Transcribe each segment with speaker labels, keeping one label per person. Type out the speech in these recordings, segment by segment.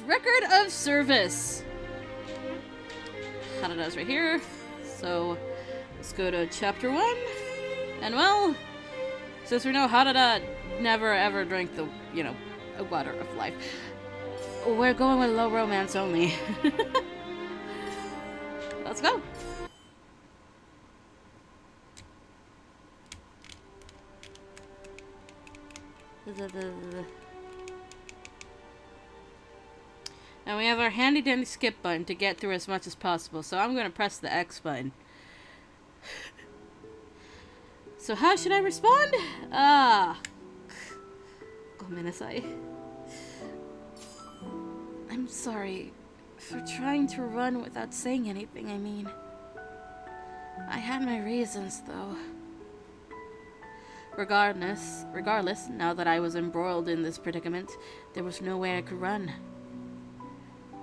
Speaker 1: Record of service. Harada's right here. So let's go to chapter 1. And well, since we know Harada never ever drank the, water of life, we're going with low romance only. Let's go. And we have our handy dandy skip button to get through as much as possible, so I'm going to press the X button. So how should I respond? Gomenasai. I'm sorry for trying to run without saying anything, I mean. I had my reasons, though. Regardless, now that I was embroiled in this predicament, there was no way I could run.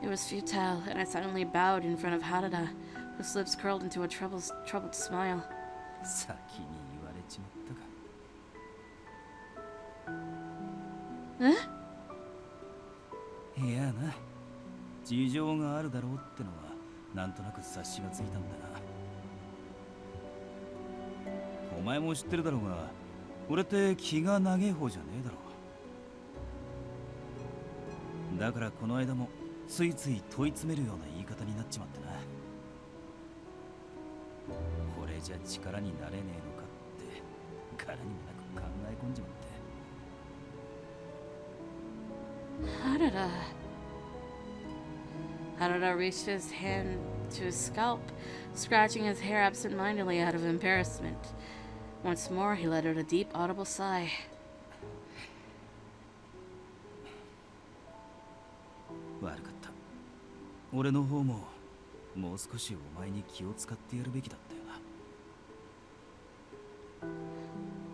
Speaker 1: It was futile, and I silently bowed in front of Harada, whose lips curled into a troubled smile. Huh?
Speaker 2: いやな、事情があるだろうってのはなんとなく察しがついたんだが。お前も知ってるだろうが、俺って気が長え方じゃねえだろう。だからこの間もついつい問い詰めるような言い方になっちまってな。これじゃ力になれねえのかって柄にもなく考え込んじまって。
Speaker 1: Harada reached his hand to his scalp, scratching his hair absent-mindedly out of embarrassment. Once more, he let out a deep, audible sigh.
Speaker 2: 悪かった。俺の方ももう少しお前に気を使ってやるべきだったよ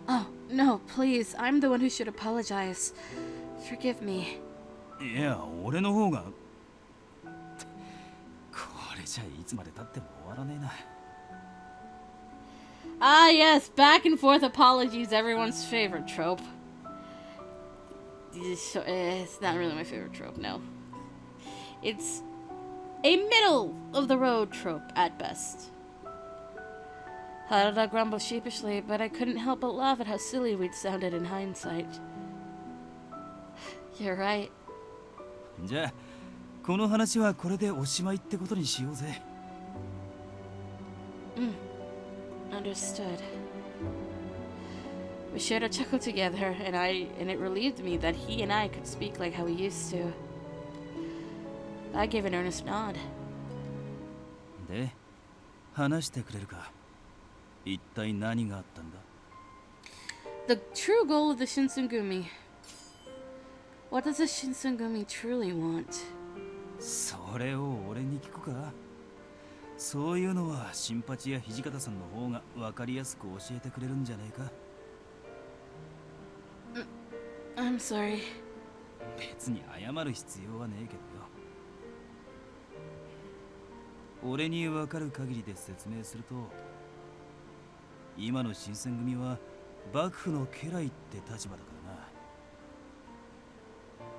Speaker 2: な。
Speaker 1: Oh, no, please. I'm the one who should apologize. Forgive me.
Speaker 2: いや、俺の方が。これじゃいつまで経っても終わらねえな。
Speaker 1: Ah, yes, back and forth apologies, everyone's favorite trope. It's not really my favorite trope, no. It's a middle-of-the-road trope, at best. Harada grumbled sheepishly, but I couldn't help but laugh at how silly we'd sounded in hindsight. You're right.
Speaker 2: じゃあ、この話はこれでおしまいってことにしようぜ。
Speaker 1: Understood. We shared a chuckle together, and it relieved me that he and I could speak like how we used to. I gave an earnest nod.
Speaker 2: で、話してくれるか。一体何があったんだ?
Speaker 1: The true goal of the Shinsengumi. What does the Shinsengumi truly want?
Speaker 2: それを俺に聞くか。そういうのは新八や土方さんの方が分かりやすく教えてくれるんじゃねえか。
Speaker 1: I'm sorry.
Speaker 2: 別に謝る必要はねえけどよ。俺に分かる限りで説明すると、今の新選組は幕府の家来って立場だからな。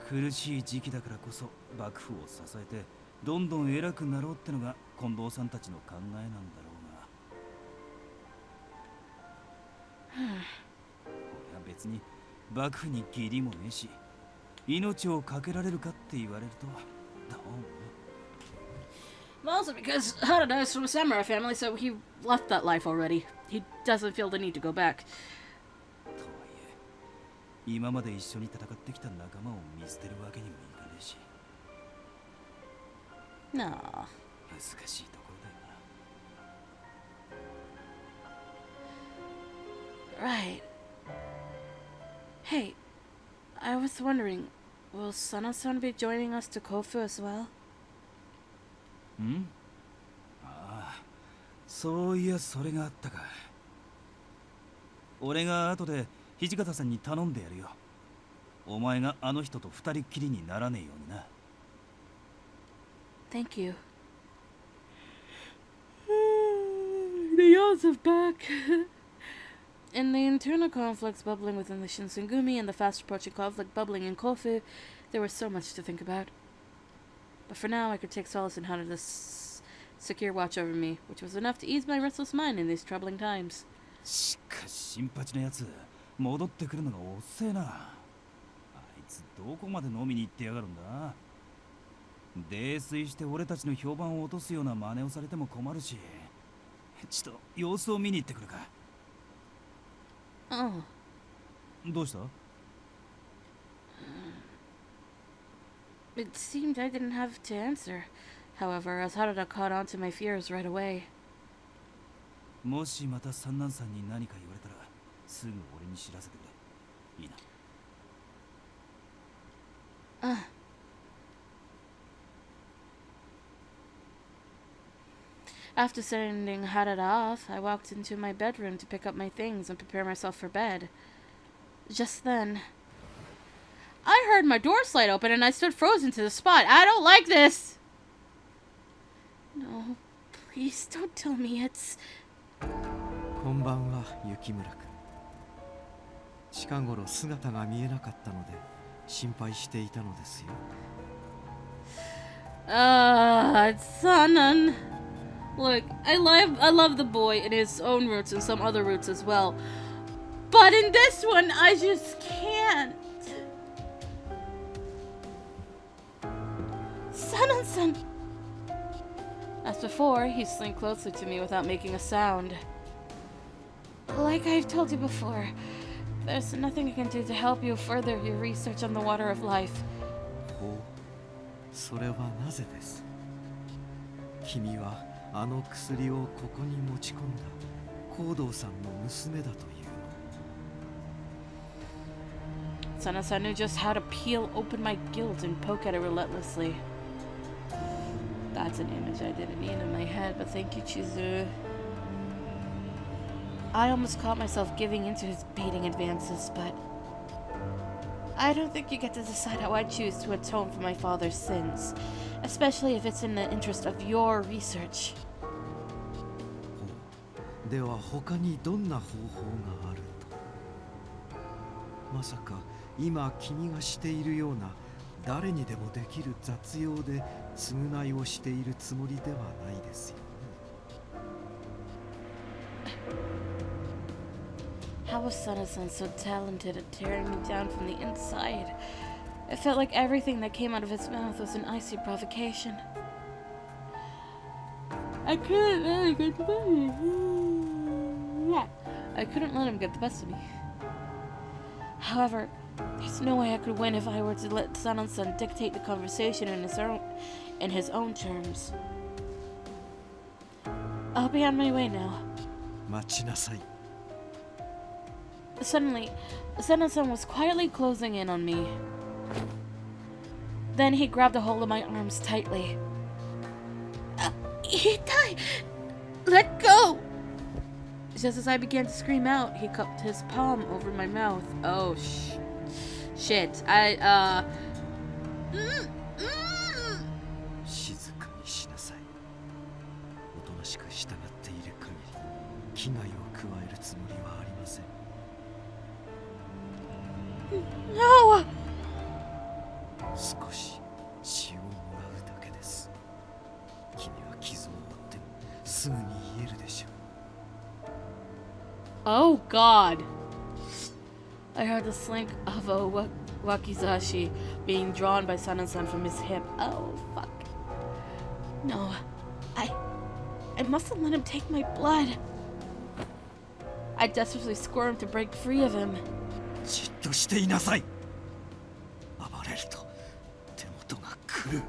Speaker 2: 苦しい時期だからこそ幕府を支えてどんどん偉くなろうってのが近藤さんたちの考えなんだろうが。俺は別に幕府に義理もねえし、命をかけられるかって言われるとどう思う？
Speaker 1: Also because Harada is from a samurai family, so he left that life already. He doesn't feel the need to go back.
Speaker 2: とはいえ、今まで一緒に戦ってきた仲間を見捨てるわけにもいかねえし。
Speaker 1: No.
Speaker 2: 難しいところだよな。
Speaker 1: Right. Hey, I was wondering, will Sana-san be joining us to Kofu as well?
Speaker 2: ん？ああ、そういやそれがあったか。俺が後で土方さんに頼んでやるよ。お前があの人と二人っきりにならねえようにな。
Speaker 1: Thank you. The yawns of back. In the internal conflicts bubbling within the Shinsengumi and the fast approaching conflict bubbling in Kofu, there was so much to think about. But for now, I could take solace in Harada's secure watch over me, which was enough to ease my restless mind in these troubling times.
Speaker 2: しかし新八のやつ戻ってくるのが遅えな。あいつどこまで飲みに行ってやがるんだ。泥酔して俺たちの評判を落とすような真似をされても困るし、ちょっと様子を見に行ってくるか。
Speaker 1: Oh.
Speaker 2: どうした？
Speaker 1: It seemed I didn't have to answer. However, as Harada caught on to my fears right away.
Speaker 2: もしまた三男さんに何か言われたらすぐ俺に知らせてくれ。いいな。
Speaker 1: After sending Harada off, I walked into my bedroom to pick up my things and prepare myself for bed. Just then, I heard my door slide open and I stood frozen to the spot. I don't like this! No, please don't tell me it's...
Speaker 3: こんばんは、雪村君。近頃姿が見えなかったので心配していたのですよ。
Speaker 1: It's Sanan. Look, I love the boy in his own roots and some other roots as well. But in this one, I just can't. Sanan-san. As before, he slinked closely to me without making a sound. Like I've told you before, there's nothing I can do to help you further your research on the water of life.
Speaker 3: ほう、それはなぜです？君はあの薬をここに持ち込んだ高堂さんの娘だというの。
Speaker 1: Sana-san knew just how to peel open my guilt and poke at it relentlessly. That's an image I didn't need in my head, but thank you, Chizuru. I almost caught myself giving into his baiting advances, but I don't think you get to decide how I choose to atone for my father's sins, especially if it's in the interest of your research.
Speaker 3: では他にどんな方法があると？まさか今君がしているような誰にでもできる雑用で償いをしているつもりではないですよ。
Speaker 1: How was Sana-san so talented at tearing me down from the inside? It felt like everything that came out of his mouth was an icy provocation. I couldn't let him get the best of me. However, there's no way I could win if I were to let Sana-san dictate the conversation in his own terms. I'll be on my way now.
Speaker 3: 待ちなさい。
Speaker 1: Suddenly, Sana-san was quietly closing in on me. Then he grabbed a hold of my arms tightly. Itai! Let go! Just as I began to scream out, he cupped his palm over my mouth. Oh, shit.
Speaker 3: 静かにしなさい。おとなしく従っている限り危害を加えるつもりはありません。
Speaker 1: No!
Speaker 3: 少し血をもらうだけです。君は傷を負ってもすぐに癒えるでしょう。
Speaker 1: Oh god. I heard the slink of a wakizashi being drawn by Sana-san from his hip. Oh fuck. No. I mustn't let him take my blood. I desperately squirmed to break free of him.
Speaker 3: じっとしていなさい。暴れると手元が狂う。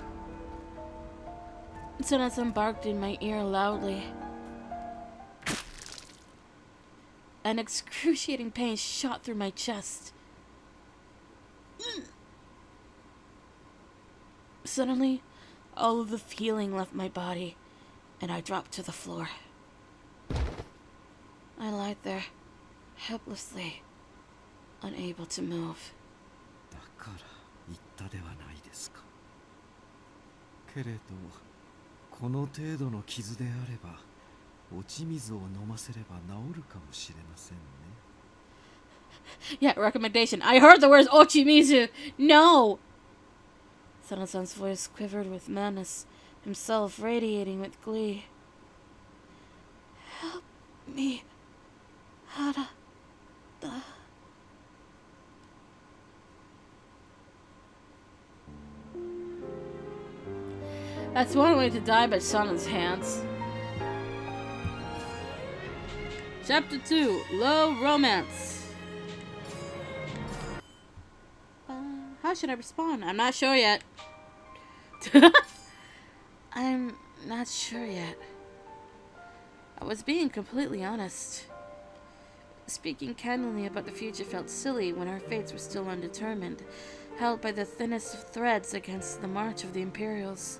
Speaker 1: Sana-san barked in my ear loudly. An excruciating pain shot through my chest. Suddenly, all of the feeling left my body, and I dropped to the floor. I lied there, helplessly, unable to move.
Speaker 3: だから言ったではないですか。けれど、この程度の傷であれば、落ち水を飲ませれば治るかもしれませんね。
Speaker 1: Yeah, recommendation. I heard the words Ochimizu. No! Sana-san's voice quivered with madness, himself radiating with glee. Help me, Harada. That's one way to die by Sana's hands. Chapter 2, Low Romance. How should I respond? I'm not sure yet. I'm not sure yet. I was being completely honest. Speaking candidly about the future felt silly when our fates were still undetermined, held by the thinnest of threads against the march of the Imperials.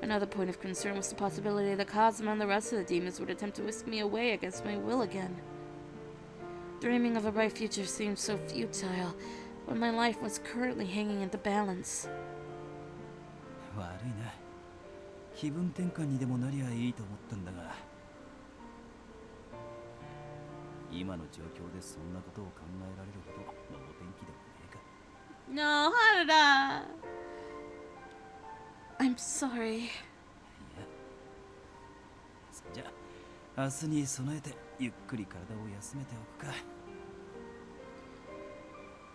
Speaker 1: Another point of concern was the possibility that Kazuma and the rest of the demons would attempt to whisk me away against my will again. Dreaming of a bright future seemed so futile when my life was currently hanging in the balance.
Speaker 2: 悪いな。気分転換にでもなりゃいいと思ったんだが、今の状況でそんなことを考えられるほど能天気でもねえか。
Speaker 1: No, Harada! I'm sorry.
Speaker 2: いや、そんじゃ明日に備えてゆっくり体を休めておくか。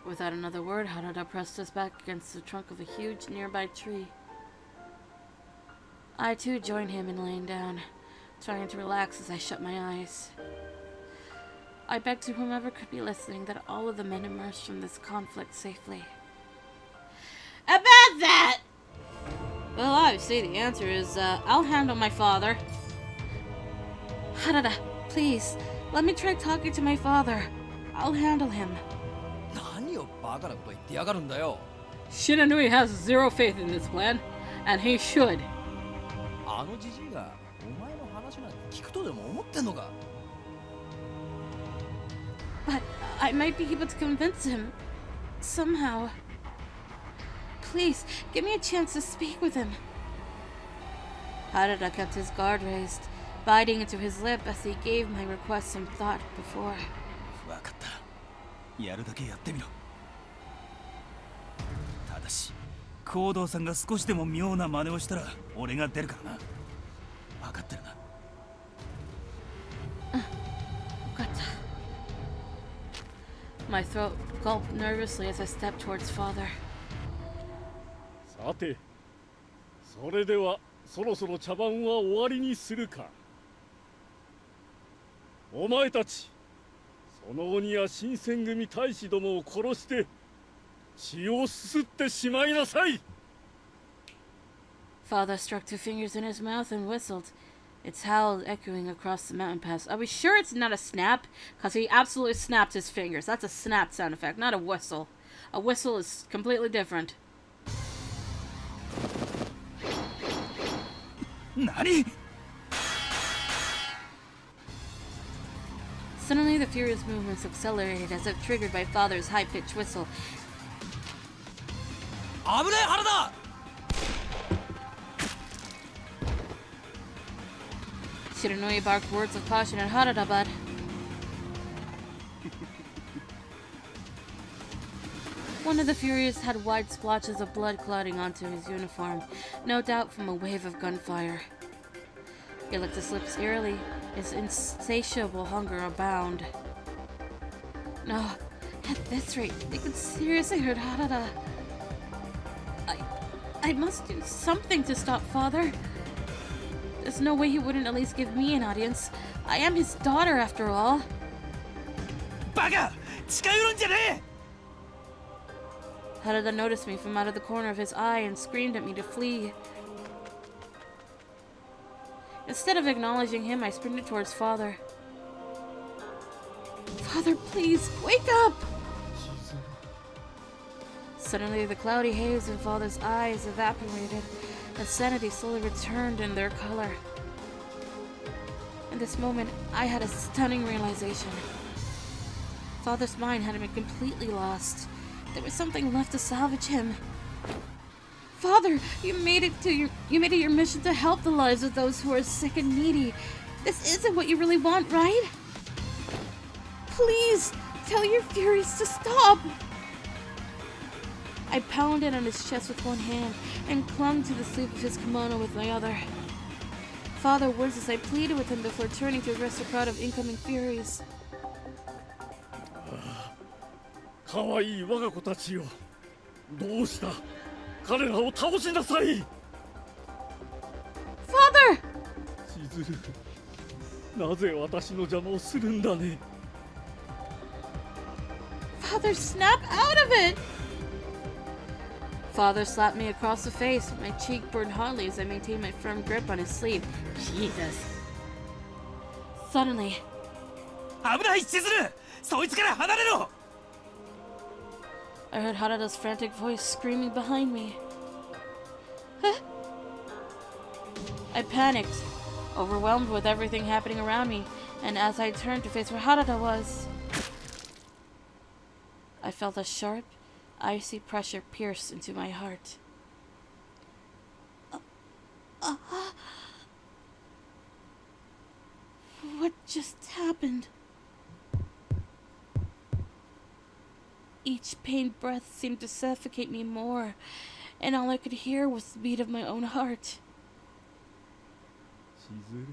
Speaker 1: Without another word, Harada pressed us back against the trunk of a huge nearby tree. I too joined him in laying down, trying to relax as I shut my eyes. I begged to whomever could be listening that all of the men emerged from this conflict safely. About that! Well, obviously the answer is, I'll handle my father. Harada, please, let me try talking to my father. I'll handle him.
Speaker 3: 何をバカなこと言ってやがるんだよ。
Speaker 1: Shinanui has zero faith in this plan, and he should.
Speaker 3: あのじじいがお前の話なんて聞くとでも思ってんのか。
Speaker 1: But I might be able to convince him. Somehow. Please, give me a chance to speak with him. Harada kept his guard raised, biting into his lip as he gave my request some thought before.
Speaker 2: わかった。やるだけやってみろ。ただし、行動さんが少しでも妙な真似をしたら俺が出るからな。わかってるな。
Speaker 1: Gotcha. My throat gulped nervously as I stepped towards father.
Speaker 4: さて、それではそろそろ茶番は終わりにするか。お前たち、その鬼や新選組大使どもを殺して血をすすってしまいなさい。
Speaker 1: Father struck 2 fingers in his mouth and whistled. Its howl echoing across the mountain pass. Are we sure it's not a snap? Because he absolutely snapped his fingers. That's a snap sound effect, not a whistle. A whistle is completely different.
Speaker 2: 何?
Speaker 1: Suddenly, the furious movements accelerated as if triggered by Father's high-pitched whistle.
Speaker 3: 危ねえ原田。
Speaker 1: Shiranui barked words of caution at Harada, but one of the Furious had wide splotches of blood clotting onto his uniform, no doubt from a wave of gunfire. He licked his lips eerily, his insatiable hunger abound. No, at this rate, they could seriously hurt Harada. I must do something to stop Father. There's no way he wouldn't at least give me an audience. I am his daughter, after all.
Speaker 2: バカ！近寄るんじゃねえ！
Speaker 1: Harada noticed me from out of the corner of his eye and screamed at me to flee. Instead of acknowledging him, I sprinted towards Father. Father, please, wake up! Suddenly, the cloudy haze in Father's eyes evaporated, and sanity slowly returned in their color. In this moment, I had a stunning realization. Father's mind had been completely lost. There was something left to salvage him. Father, you made it your mission to help the lives of those who are sick and needy. This isn't what you really want, right? Please, tell your furies to stop. I pounded on his chest with one hand and clung to the sleeve of his kimono with my other. Father whizzed as I pleaded with him before turning to address the crowd of incoming Furies.
Speaker 4: 可愛い我が子たちよ、どうした？彼らを倒しなさい。
Speaker 1: Father!
Speaker 4: 千鶴、なぜ私の邪魔をするんだね。
Speaker 1: Father, snap out of it! Father slapped me across the face. My cheek burned hotly as I maintained my firm grip on his sleeve. Jesus. Suddenly,
Speaker 2: 危ない千鶴、そいつから離れろ。
Speaker 1: I heard Harada's frantic voice screaming behind me. Huh? I panicked, overwhelmed with everything happening around me, and as I turned to face where Harada was, I felt a sharp, icy pressure pierce into my heart. What just happened? Each pained breath seemed to suffocate me more, and all I could hear was the beat of my own heart.
Speaker 4: 千鶴、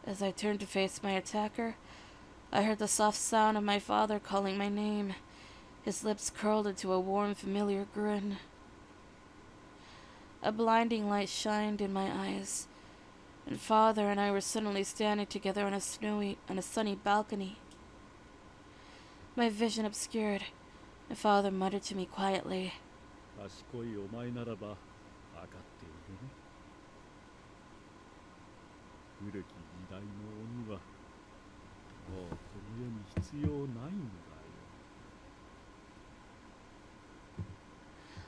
Speaker 1: As I turned to face my attacker, I heard the soft sound of my father calling my name. His lips curled into a warm, familiar grin. A blinding light shined in my eyes, and Father and I were suddenly standing together on a sunny balcony. My vision obscured, and Father muttered to me quietly,
Speaker 4: 賢いお前ならば分かっているね。古き時代の鬼はもうこの世に必要ないんだよ。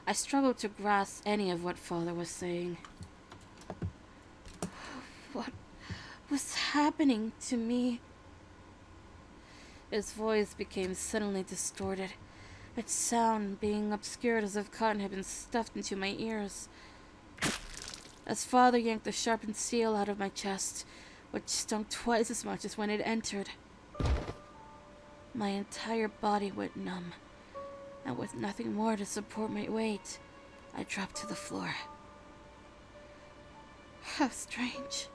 Speaker 1: I struggled to grasp any of what Father was saying. What was happening to me? His voice became suddenly distorted, its sound being obscured as if cotton had been stuffed into my ears. As Father yanked the sharpened steel out of my chest, which stung twice as much as when it entered, my entire body went numb, and with nothing more to support my weight, I dropped to the floor. How strange.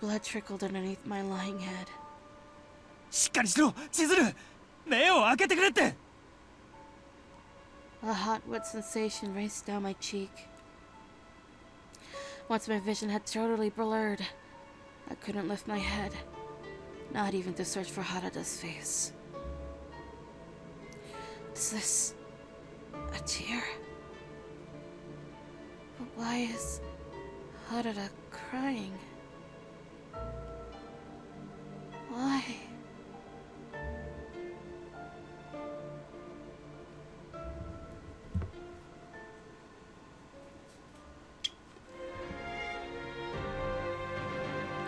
Speaker 1: Blood trickled underneath my lying head.
Speaker 2: しっかりしろ、千鶴。目を開けてくれって。
Speaker 1: A hot, wet sensation raced down my cheek. Once my vision had totally blurred, I couldn't lift my head, not even to search for Harada's face. Is this a tear? But why is Harada crying? Why?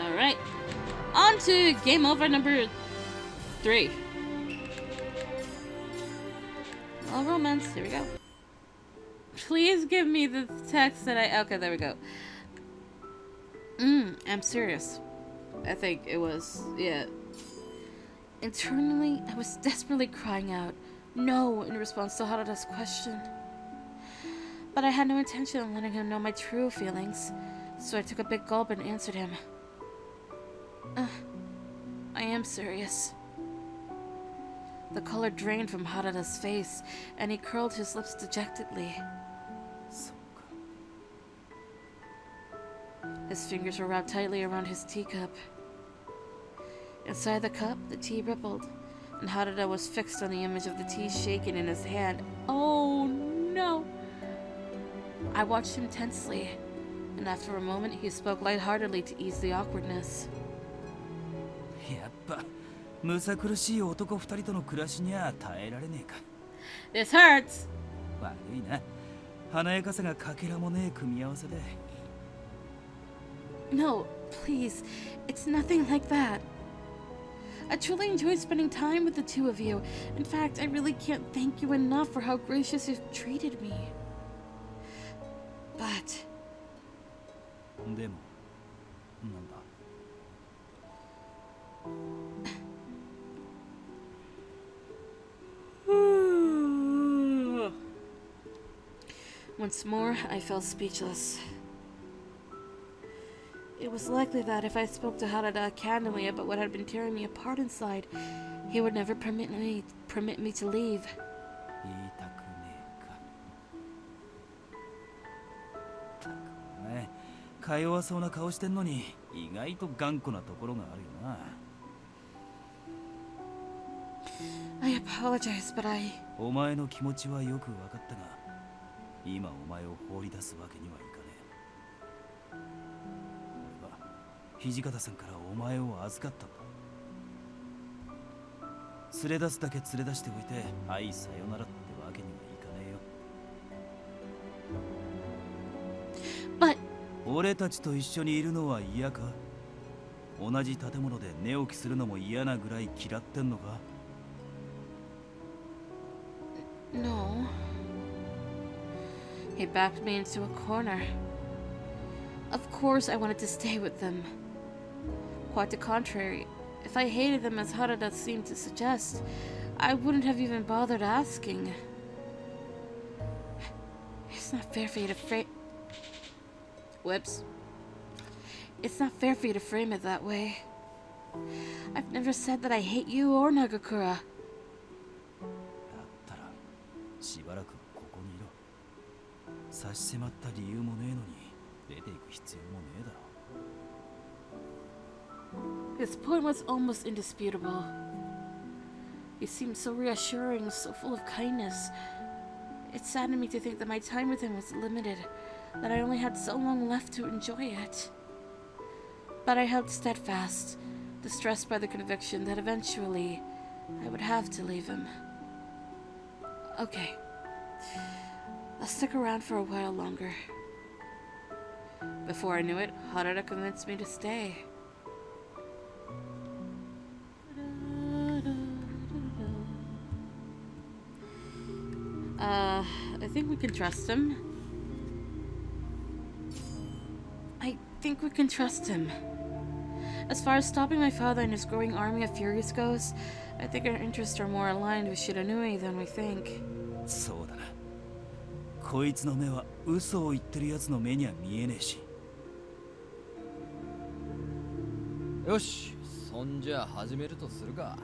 Speaker 1: Alright, on to game over number 3. All romance, here we go. Please give me the text that okay, there we go. I'm serious. I think it was, yeah. Internally, I was desperately crying out no in response to Harada's question. But I had no intention of letting him know my true feelings, so I took a big gulp and answered him. I am serious. The color drained from Harada's face, and he curled his lips dejectedly. His fingers were wrapped tightly around his teacup. Inside the cup, the tea rippled, and Harada was fixed on the image of the tea shaken in his hand. Oh no! I watched him tensely, and after a moment, he spoke lightheartedly to ease the awkwardness.
Speaker 2: やっぱむさ苦しい男二人との暮らしには耐えられねえか。
Speaker 1: This hurts!
Speaker 2: 悪いな。華やかさがかけらもねえ組み合わせで。
Speaker 1: No, please. It's nothing like that. I truly enjoyed spending time with the two of you. In fact, I really can't thank you enough for how gracious you've treated me. But...
Speaker 2: でも、なんだ。
Speaker 1: I Once more, I fell speechless. It was likely that if I spoke to Harada candidly about what had been tearing me apart inside, he would never permit me to leave.
Speaker 2: 言いたくねえか。ったくお前、か弱そうな顔してんのに意外と頑固なところがあるよな。
Speaker 1: I apologize, but I...
Speaker 2: お前の気持ちはよく分かったが、今お前を放り出すわけにはいかねえ。俺は土方さんからお前を預かったんだ。連れ出すだけ連れ出しておいて、はいさよならってわけにはいかねえよ。
Speaker 1: But...
Speaker 2: 俺たちと一緒にいるのは嫌か？同じ建物で寝起きするのも嫌なぐらい嫌ってんのか？
Speaker 1: No. He backed me into a corner. Of course I wanted to stay with them. Quite the contrary. If I hated them as Harada seemed to suggest, I wouldn't have even bothered asking. It's not fair for you to frame... Whoops. It's not fair for you to frame it that way. I've never said that I hate you or Nagakura.
Speaker 2: だったらしばらくここにいろ。差し迫った理由もねえのに出ていく必要もねえだろ。
Speaker 1: His point was almost indisputable. He seemed so reassuring, so full of kindness. It saddened me to think that my time with him was limited, that I only had so long left to enjoy it. But I held steadfast, distressed by the conviction that eventually I would have to leave him. Okay, I'll stick around for a while longer. Before I knew it, Harada convinced me to stay. I think we can trust him. I think we can trust him. As far as stopping my father and his growing army of Furies goes, I think our interests are more aligned with Shiranui than we think.
Speaker 2: そうだな。こいつの目は嘘を言ってるやつの目には見えねえし。
Speaker 3: よし、そんじゃ始めるとするか。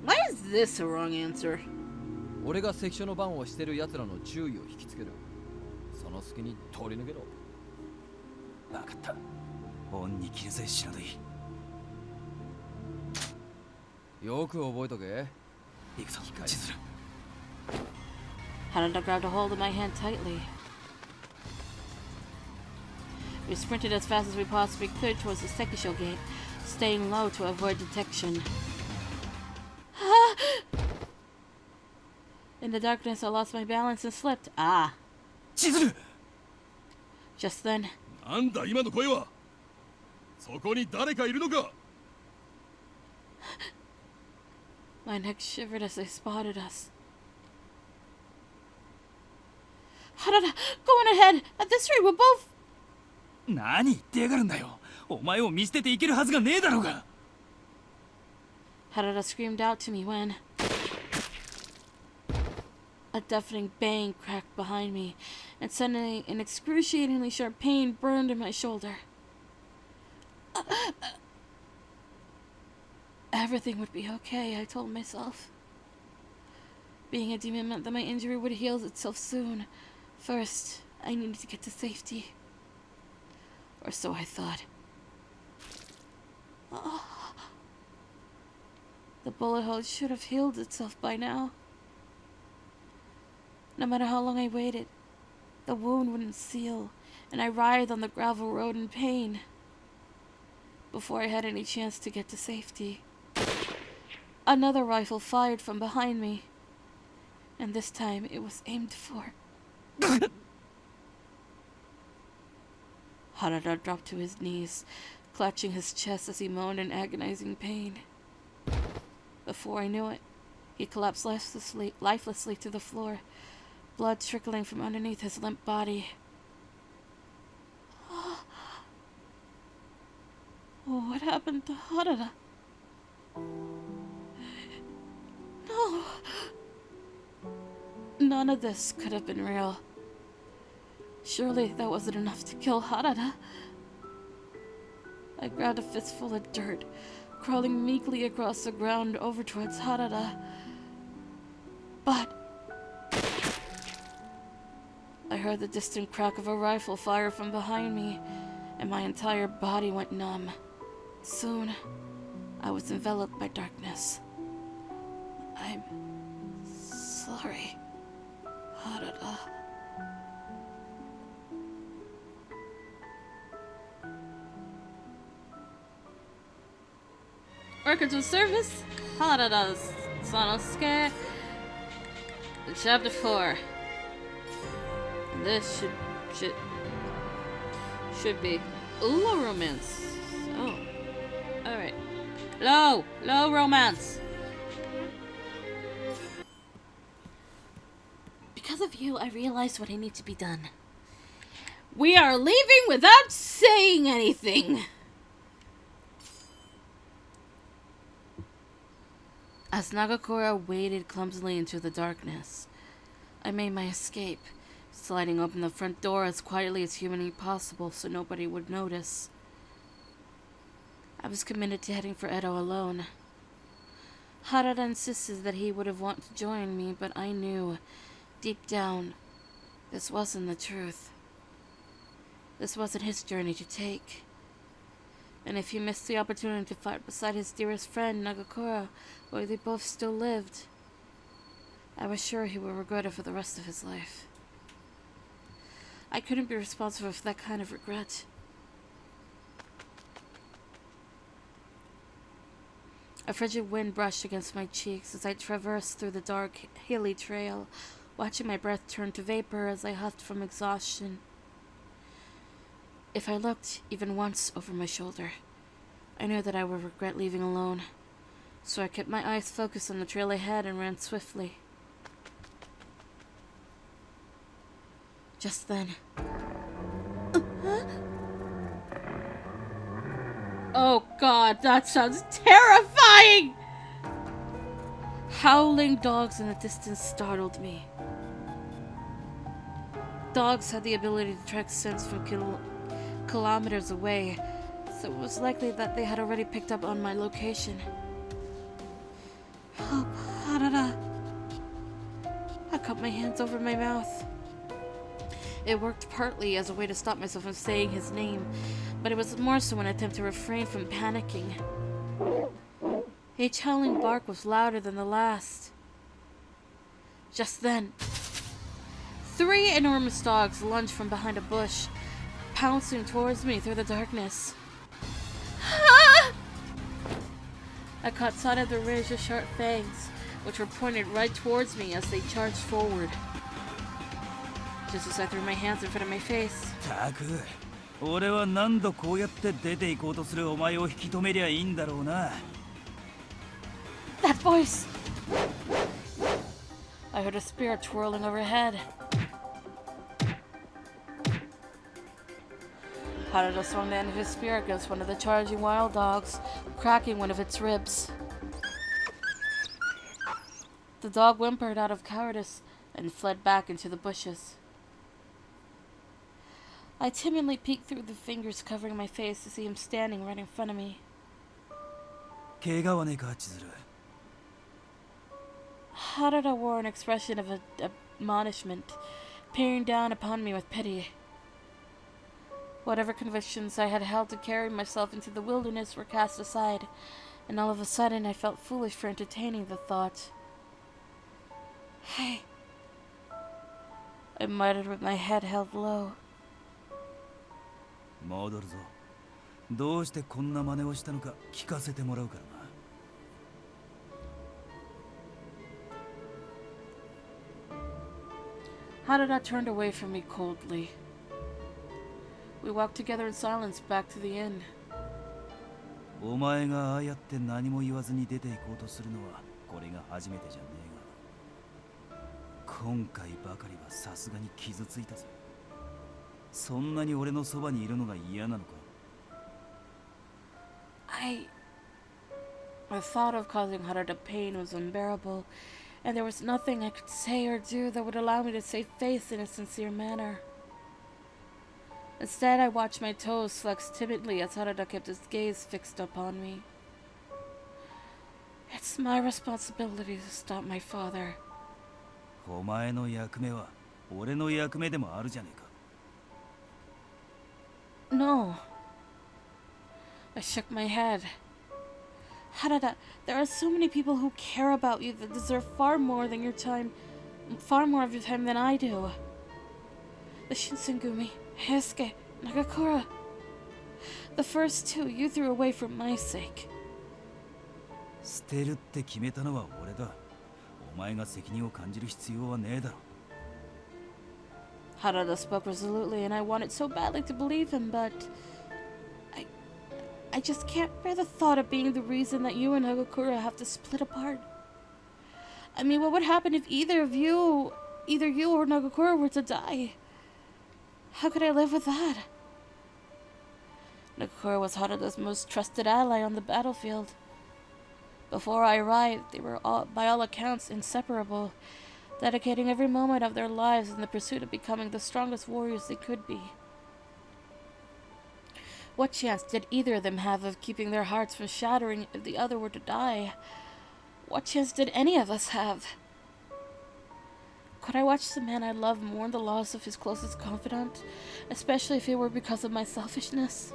Speaker 1: Why is this a wrong answer?
Speaker 3: 俺が関所の番をしてる奴らの注意を引きつける。その隙に通り抜けろ。
Speaker 2: わかった。恩に着るぜ、白縫い。
Speaker 3: よく覚えとけ。
Speaker 2: 行くぞ、千鶴。
Speaker 1: Harada grabbed a hold of my hand tightly. We sprinted as fast as we possibly could towards the Sekisho gate, staying low to avoid detection. In the darkness, I lost my balance and slipped. Ah!
Speaker 2: 千鶴!
Speaker 1: Just then,
Speaker 4: なんだ今の声は。そこに誰かいるのか。
Speaker 1: my neck shivered as they spotted us. Harada, go on ahead! At this rate, we'll both...
Speaker 2: 何言ってやがるんだよ。お前を見捨てていけるはずがねえだろうが。
Speaker 1: Harada screamed out to me when... A deafening bang cracked behind me, and suddenly an excruciatingly sharp pain burned in my shoulder. Everything would be okay, I told myself. Being a demon meant that my injury would heal itself soon. First, I needed to get to safety. Or so I thought. The bullet hole should have healed itself by now. No matter how long I waited, the wound wouldn't seal, and I writhed on the gravel road in pain. Before I had any chance to get to safety, another rifle fired from behind me, and this time it was aimed for. Harada dropped to his knees, clutching his chest as he moaned in agonizing pain. Before I knew it, he collapsed lifelessly to the floor, blood trickling from underneath his limp body. What happened to Harada? No. None of this could have been real. Surely that wasn't enough to kill Harada. I grabbed a fistful of dirt, crawling meekly across the ground over towards Harada. But I heard the distant crack of a rifle fire from behind me, and my entire body went numb. Soon, I was enveloped by darkness. I'm sorry, Harada. Records of Service, Harada's Sanosuke, Chapter 4. This should be low romance. Oh, all right. Low romance. Because of you, I realized what I need to be done. We are leaving without saying anything. As Nagakura waded clumsily into the darkness, I made my escape, sliding open the front door as quietly as humanly possible so nobody would notice. I was committed to heading for Edo alone. Harada insisted that he would have wanted to join me, but I knew, deep down, this wasn't the truth. This wasn't his journey to take. And if he missed the opportunity to fight beside his dearest friend, Nagakura, where they both still lived, I was sure he would regret it for the rest of his life. I couldn't be responsible for that kind of regret. A frigid wind brushed against my cheeks as I traversed through the dark, hilly trail, watching my breath turn to vapor as I huffed from exhaustion. If I looked even once over my shoulder, I knew that I would regret leaving alone, so I kept my eyes focused on the trail ahead and ran swiftly. Just then... Oh god, that sounds terrifying! Howling dogs in the distance startled me. Dogs had the ability to track scents from kilometers away, so it was likely that they had already picked up on my location. Help, Harada. I cupped my hands over my mouth. It worked partly as a way to stop myself from saying his name, but it was more so an attempt to refrain from panicking. Each howling bark was louder than the last. Just then, 3 enormous dogs lunged from behind a bush, pouncing towards me through the darkness. Ah! I caught sight of the razor-sharp fangs, which were pointed right towards me as they charged forward. Just as I threw my hands in front of my face.
Speaker 2: たく、俺は何度こうやって出て行こうとするお前を引き止めりゃいいんだろうな。
Speaker 1: That voice! I heard a spear twirling overhead. Harada swung the end of his spear against one of the charging wild dogs, cracking one of its ribs. The dog whimpered out of cowardice and fled back into the bushes. I timidly peeked through the fingers covering my face to see him standing right in front of me.
Speaker 2: 怪我はねえか、千鶴。
Speaker 1: Harada wore an expression of admonishment, peering down upon me with pity. Whatever convictions I had held to carry myself into the wilderness were cast aside, and all of a sudden I felt foolish for entertaining the thought. Hey, I muttered with my head held low.
Speaker 2: 戻るぞ。どうしてこんな真似をしたのか聞かせてもらうからな。
Speaker 1: Harada turned away from me coldly. We walked together in silence back to the inn.
Speaker 2: お前がああやって何も言わずに出て行こうとするのはこれが初めてじゃねえが、今回ばかりはさすがに傷ついたぜ。そんなに俺のそばにいるのが嫌なのか。
Speaker 1: I thought of causing Harada pain was unbearable, and there was nothing I could say or do that would allow me to save face in a sincere manner. Instead, I watched my toes flex timidly as Harada kept his gaze fixed upon me. It's my responsibility to stop my father.
Speaker 2: お前の役目は俺の役目でもあるじゃねえか。
Speaker 1: No. I shook my head. Harada, there are so many people who care about you that deserve far more of your time than I do. The Shinsengumi, Heisuke, Nagakura. The first two you threw away for my sake.
Speaker 2: 捨てるって決めたのは俺だ。お前が責任を感じる必要はねえだろ。
Speaker 1: Harada spoke resolutely, and I wanted so badly to believe him, but I just can't bear the thought of being the reason that you and Nagakura have to split apart. I mean, what would happen if either you or Nagakura were to die? How could I live with that? Nagakura was Harada's most trusted ally on the battlefield. Before I arrived, they were by all accounts inseparable, dedicating every moment of their lives in the pursuit of becoming the strongest warriors they could be. What chance did either of them have of keeping their hearts from shattering if the other were to die? What chance did any of us have? Could I watch the man I loved mourn the loss of his closest confidant, especially if it were because of my selfishness?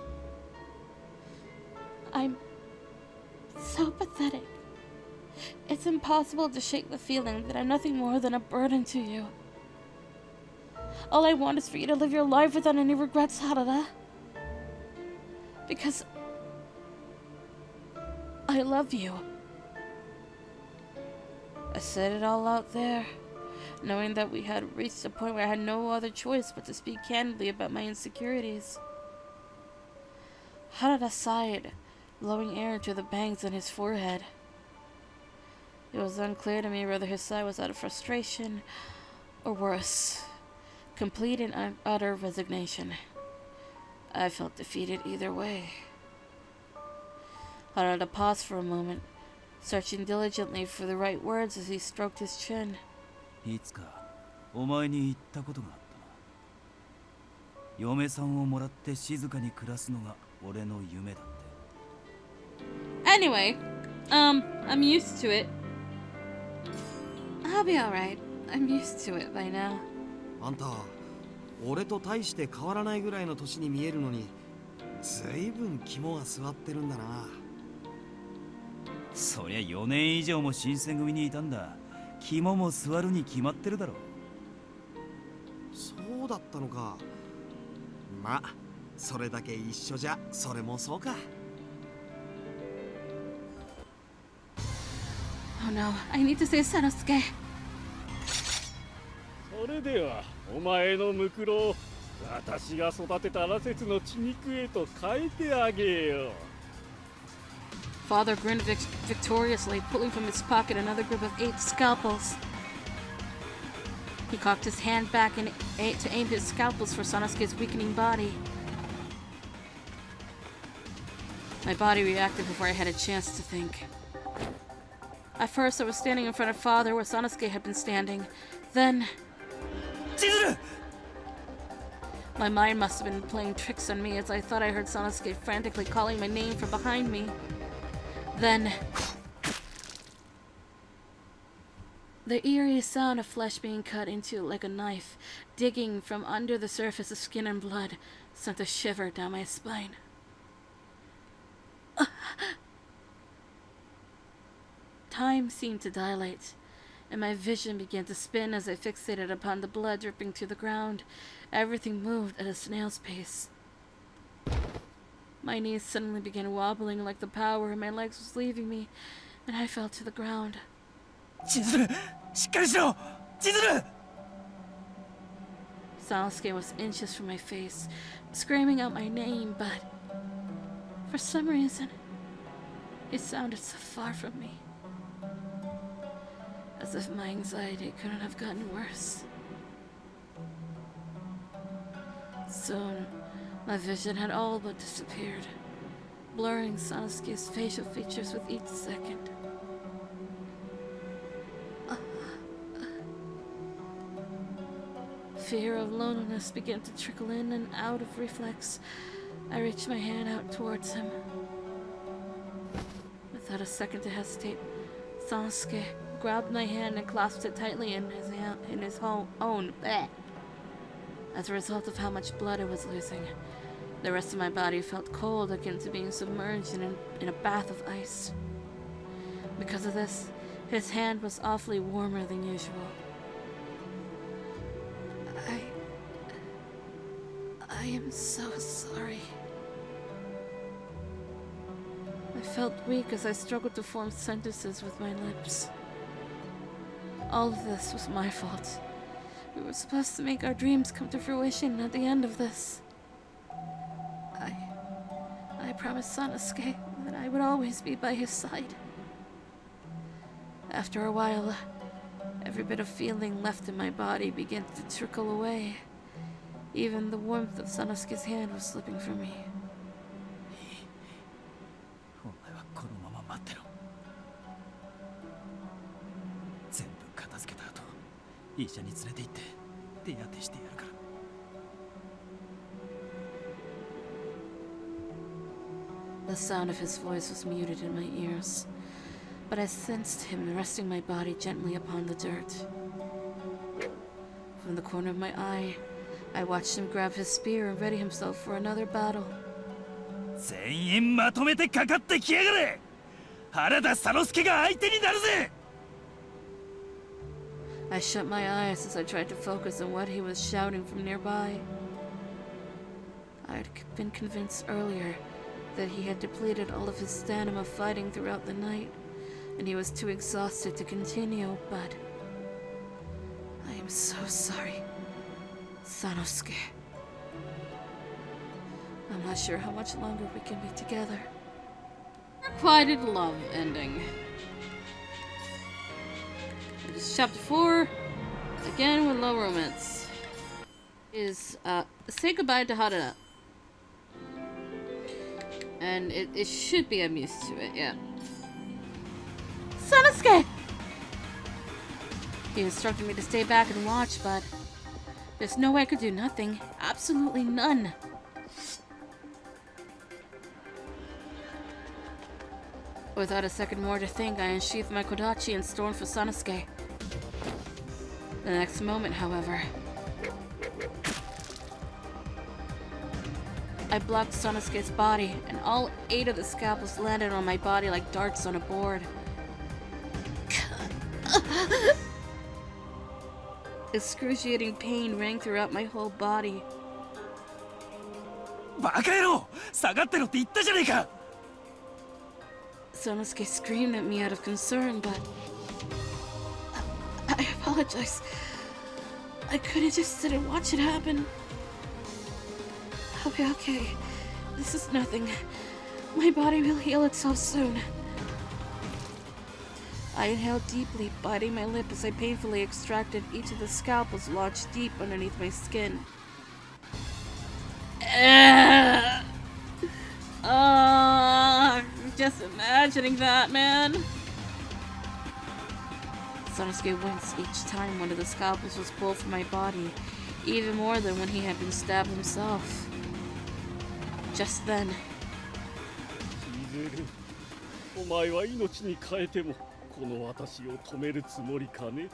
Speaker 1: I'm so pathetic. It's impossible to shake the feeling that I'm nothing more than a burden to you. All I want is for you to live your life without any regrets, Harada. Because I love you. I said it all out there, knowing that we had reached a point where I had no other choice but to speak candidly about my insecurities. Harada sighed, blowing air into the bangs on his forehead. It was unclear to me whether his sigh was out of frustration or worse, complete and utter resignation. I felt defeated either way. Harada paused for a moment, searching diligently for the right words as he stroked his chin.
Speaker 2: いつかお前に言ったことがあったな。嫁さんをもらって静かに暮らすのが俺の夢だって。
Speaker 1: Anyway, I'm used to it. I'll be alright. I'm used to it by now.
Speaker 3: あんた、俺と大して変わらないぐらいの年に見えるのに、ずいぶん肝が据わってるんだな。
Speaker 2: そりゃ4年以上も新選組にいたんだ。肝も据わるに決まってるだろ。
Speaker 3: そうだったのか。まあ、それだけ一緒じゃ、それもそうか。
Speaker 1: Oh no, I need to say Sanosuke.
Speaker 4: それではお前のムクロを私が育てた羅刹の血肉へと変えてあげよう。
Speaker 1: Father grinned victoriously, pulling from his pocket another group of 8 scalpels. He cocked his hand back to aim his scalpels for Sanosuke's weakening body. My body reacted before I had a chance to think. At first, I was standing in front of Father where Sanosuke had been standing. Then...
Speaker 2: Chizuru!
Speaker 1: My mind must have been playing tricks on me as I thought I heard Sanosuke frantically calling my name from behind me. Then... the eerie sound of flesh being cut into like a knife, digging from under the surface of skin and blood, sent a shiver down my spine. Time seemed to dilate, and my vision began to spin as I fixated upon the blood dripping to the ground. Everything moved at a snail's pace. My knees suddenly began wobbling like the power in my legs was leaving me, and I fell to the ground.
Speaker 2: Chizuru! しっかりしろ! Chizuru!
Speaker 1: Sanosuke was inches from my face, screaming out my name, but for some reason, it sounded so far from me. As if my anxiety couldn't have gotten worse. Soon, my vision had all but disappeared, blurring Sanosuke's facial features with each second. fear of loneliness began to trickle in, and out of reflex, I reached my hand out towards him. Without a second to hesitate, Sanosuke grabbed my hand and clasped it tightly in his own. Bleh. As a result of how much blood I was losing, the rest of my body felt cold, akin to being submerged in a bath of ice. Because of this, his hand was awfully warmer than usual. I am so sorry. I felt weak as I struggled to form sentences with my lips. All of this was my fault. We were supposed to make our dreams come to fruition at the end of this. I promised Sanosuke that I would always be by his side. After a while, every bit of feeling left in my body began to trickle away. Even the warmth of Sanosuke's hand was slipping from me.
Speaker 2: お前はこのまま待ってろ。全部片付けた後、医者に連れて行って手当てしてやるから。
Speaker 1: The sound of his voice was muted in my ears, but I sensed him resting my body gently upon the dirt. From the corner of my eye, I watched him grab his spear and ready himself for another battle.
Speaker 2: 全員まとめてかかってきやがれ。原田佐之助が相手になるぜ。
Speaker 1: I shut my eyes as I tried to focus on what he was shouting from nearby. I had been convinced earlier that he had depleted all of his stamina fighting throughout the night, and he was too exhausted to continue, but I am so sorry, Sanosuke. I'm not sure how much longer we can be together. Requited love ending. This is chapter 4, again with low romance. Is say goodbye to Harada. And it should be, I'm used to it, yeah. Sanosuke! He instructed me to stay back and watch, but there's no way I could do nothing. Absolutely none. Without a second more to think, I unsheathed my kodachi and stormed for Sanosuke. The next moment, however, I blocked Sanosuke's body, and all 8 of the scalpels landed on my body like darts on a board. Excruciating pain rang throughout my whole body.
Speaker 2: バカ野郎、下がってろって言ったじゃねえか。
Speaker 1: Sanosuke screamed at me out of concern, but I apologize. I couldn't just sit and watch it happen. I'll be okay. This is nothing. My body will heal itself soon. I inhaled deeply, biting my lip as I painfully extracted each of the scalpels lodged deep underneath my skin. Just imagining that, man. Sanosuke winced each time one of the scalpels was pulled from my body, even more than when he had been stabbed himself. Just then,
Speaker 4: お前は命に変えてもこの私を止めるつもりかね。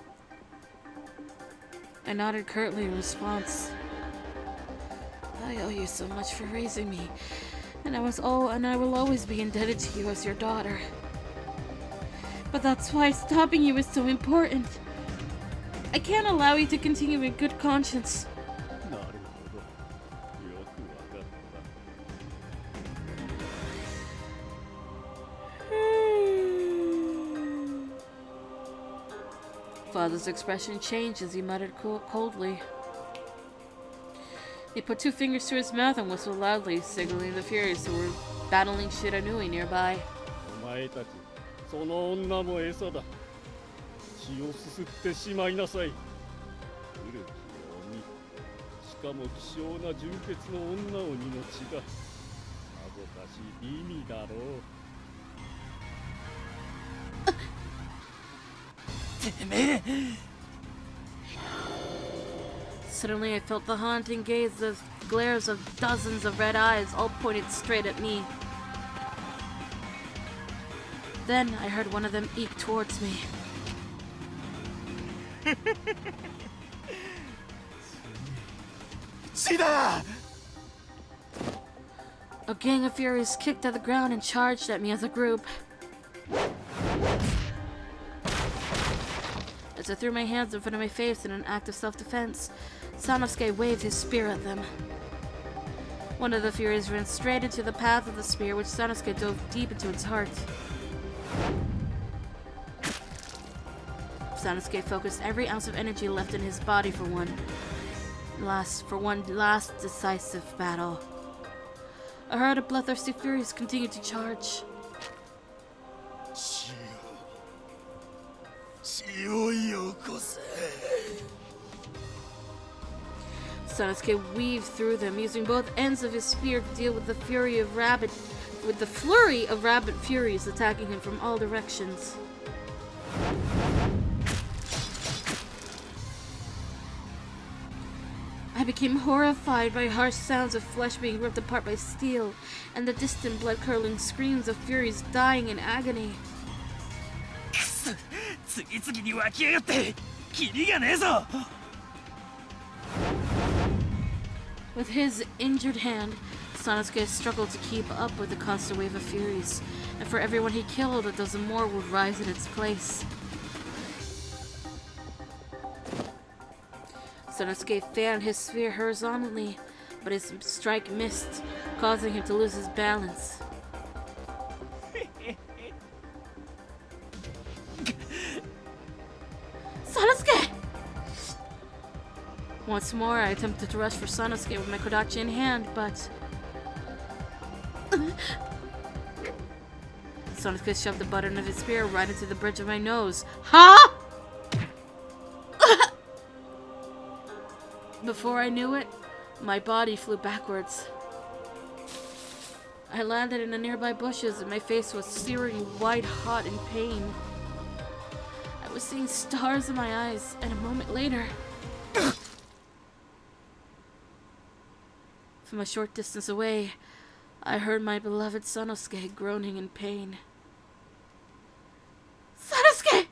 Speaker 1: I nodded curtly in response. I owe you so much for raising me, and I will always be indebted to you as your daughter. But that's why stopping you is so important. I can't allow you to continue in good conscience.
Speaker 4: なるほど。よくわかった。
Speaker 1: Father's expression changed as he muttered coldly. He put 2 fingers to his mouth and whistled loudly, signaling the Furies who were battling Shiranui nearby.
Speaker 4: お前たち、その女も餌だ。血をすすってしまいなさい。古き鬼、しかも希少な純血の女鬼の血だ。さぞかし美味だろう。
Speaker 2: てめえ。
Speaker 1: Suddenly I felt the haunting gaze of glares of dozens of red eyes, all pointed straight at me. Then I heard one of them eke towards me. A gang of furies kicked at the ground and charged at me as a group. As I threw my hands in front of my face in an act of self-defense, Sanosuke waved his spear at them. One of the furies ran straight into the path of the spear, which Sanosuke dove deep into its heart. Sanosuke focused every ounce of energy left in his body for one last decisive battle. A herd of bloodthirsty furies continued to charge. Sanosuke weaved through them, using both ends of his spear to deal with the flurry of rabid furies attacking him from all directions. I became horrified by harsh sounds of flesh being ripped apart by steel, and the distant blood-curdling screams of furies dying in agony. With his injured hand, Sanosuke struggled to keep up with the constant wave of furies, and for everyone he killed, a dozen more would rise in its place. Sanosuke fanned his spear horizontally, but his strike missed, causing him to lose his balance. Sanosuke! Once more, I attempted to rush for Sanosuke with my kodachi in hand, but... Sanosuke shoved the button of his spear right into the bridge of my nose. Huh? Before I knew it, my body flew backwards. I landed in the nearby bushes and my face was searing white hot in pain. I was seeing stars in my eyes, and a moment later... From a short distance away, I heard my beloved Sanosuke groaning in pain. Sanosuke!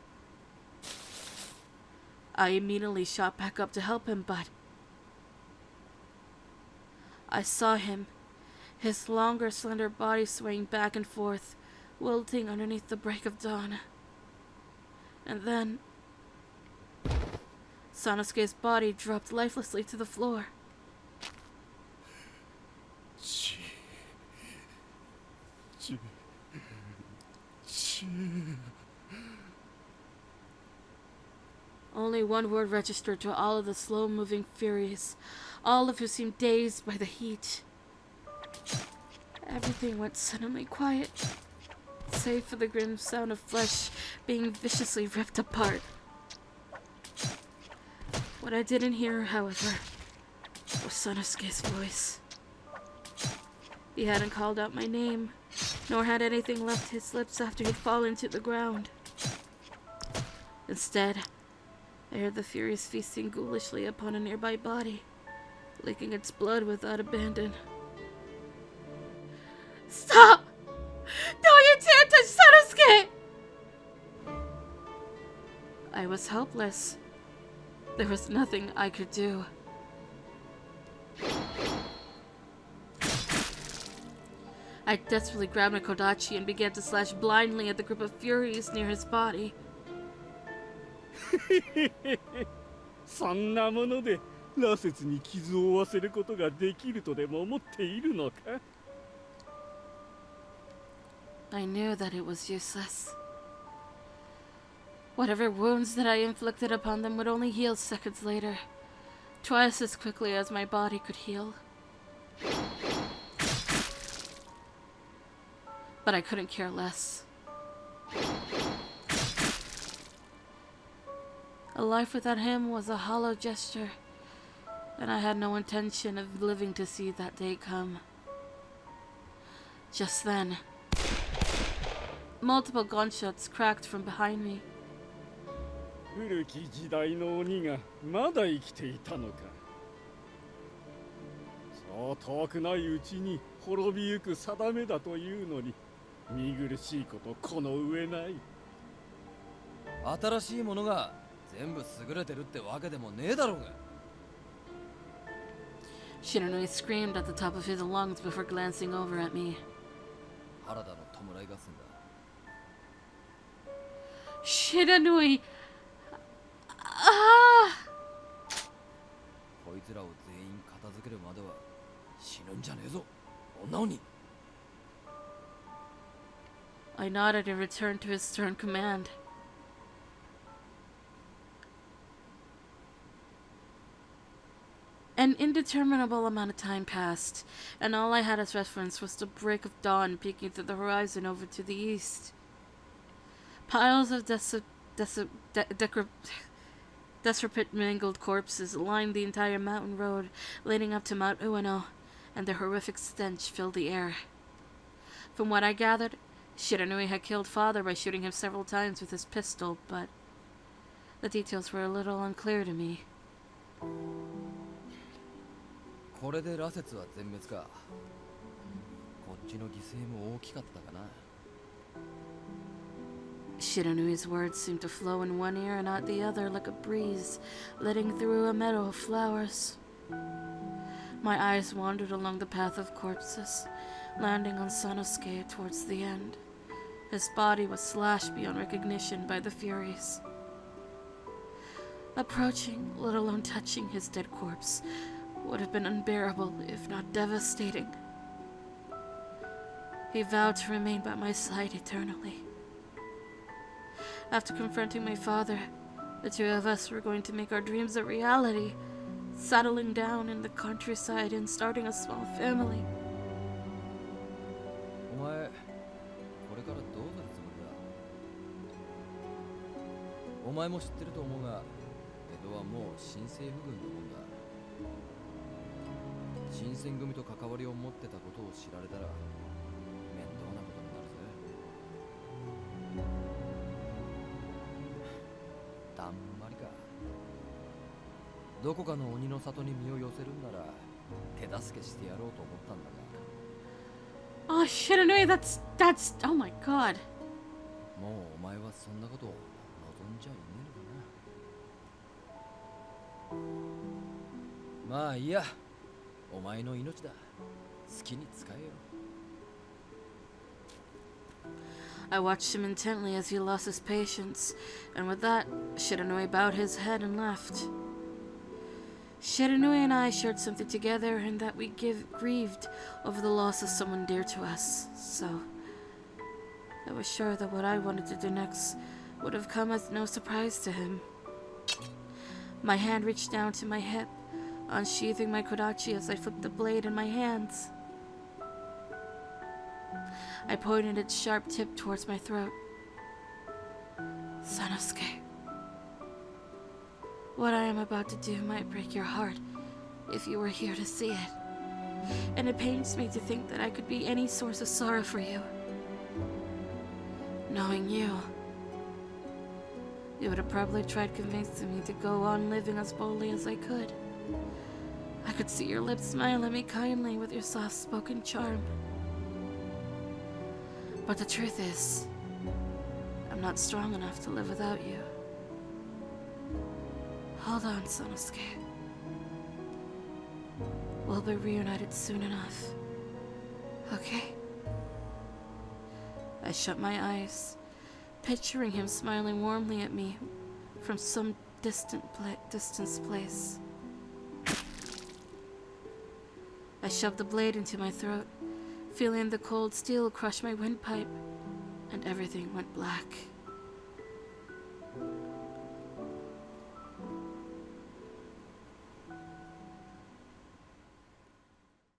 Speaker 1: I immediately shot back up to help him, but... I saw him, his longer, slender body swaying back and forth, wilting underneath the break of dawn. And then... Sanosuke's body dropped lifelessly to the floor. Only one word registered to all of the slow-moving furies, all of who seemed dazed by the heat. Everything went suddenly quiet, save for the grim sound of flesh being viciously ripped apart. What I didn't hear, however, was Sanosuke's voice. He hadn't called out my name, nor had anything left his lips after he'd fallen to the ground. Instead, I heard the Furies feasting ghoulishly upon a nearby body, licking its blood without abandon. Stop! Don't you dare touch Sanosuke! I was helpless. There was nothing I could do. I desperately grabbed my kodachi and began to slash blindly at the group of furies near his body.
Speaker 4: そんなもので羅刹に傷を負わせることができるとでも思っているのか?
Speaker 1: I knew that it was useless. Whatever wounds that I inflicted upon them would only heal seconds later, twice as quickly as my body could heal. But I couldn't care less. A life without him was a hollow gesture, and I had no intention of living to see that day come. Just then, multiple gunshots cracked from behind me.
Speaker 4: 古き時代の鬼がまだ生きていたのか。そう遠くないうちに滅びゆく定めだというのに、見苦しいことこの上ない。
Speaker 5: 新しいものが全部優れてるってわけでもねえだろうが。
Speaker 1: Shiranui screamed at the top of his lungs before glancing over at me.
Speaker 5: 原田の弔い合戦だ。
Speaker 1: Shiranui! Ah!
Speaker 5: こいつらを全員片付けるまでは死ぬんじゃねえぞ、女鬼。
Speaker 1: I nodded and returned to his stern command. An indeterminable amount of time passed, and all I had as reference was the break of dawn peeking through the horizon over to the east. Piles of decrepit mangled corpses lined the entire mountain road leading up to Mount Ueno, and their horrific stench filled the air. From what I gathered, Shiranui had killed father by shooting him several times with his pistol, but the details were a little unclear to me.
Speaker 5: これで羅刹は全滅か。こっちの犠牲も大きかったかな。
Speaker 1: Shiranui's words seemed to flow in one ear and out the other like a breeze, letting through a meadow of flowers. My eyes wandered along the path of corpses, landing on Sanosuke towards the end. His body was slashed beyond recognition by the Furies. Approaching, let alone touching his dead corpse, would have been unbearable, if not devastating. He vowed to remain by my side eternally. After confronting my father, the two of us were going to make our dreams a reality, settling down in the countryside and starting a small family.
Speaker 5: お前、これからどうなるつもりだ。お前も知ってると思うが、江戸はもう新政府軍のもんだ。新選組と関わりを持ってたことを知られたら面倒なことになるぜ。だんまりか。どこかの鬼の里に身を寄せるんなら手助けしてやろうと思ったんだが。
Speaker 1: Oh, Shiranui, that's, oh my god.
Speaker 5: もうお前はそんなことを望んじゃいねえのかな。まあいいや。お前の命だ。好きに使えよ。
Speaker 1: I watched him intently as he lost his patience, and with that, Shiranui bowed his head and left. Shiranui and I shared something together in that we grieved over the loss of someone dear to us, so I was sure that what I wanted to do next would have come as no surprise to him. My hand reached down to my hip, unsheathing my kodachi as I flipped the blade in my hands. I pointed its sharp tip towards my throat. Sanosuke, what I am about to do might break your heart if you were here to see it, and it pains me to think that I could be any source of sorrow for you. Knowing you, you would have probably tried convincing me to go on living as boldly as I could. I could see your lips smile at me kindly with your soft-spoken charm. But the truth is, I'm not strong enough to live without you. Hold on, Sanosuke. We'll be reunited soon enough. Okay? I shut my eyes, picturing him smiling warmly at me from some distant place. I shoved the blade into my throat, feeling the cold steel crush my windpipe, and everything went black.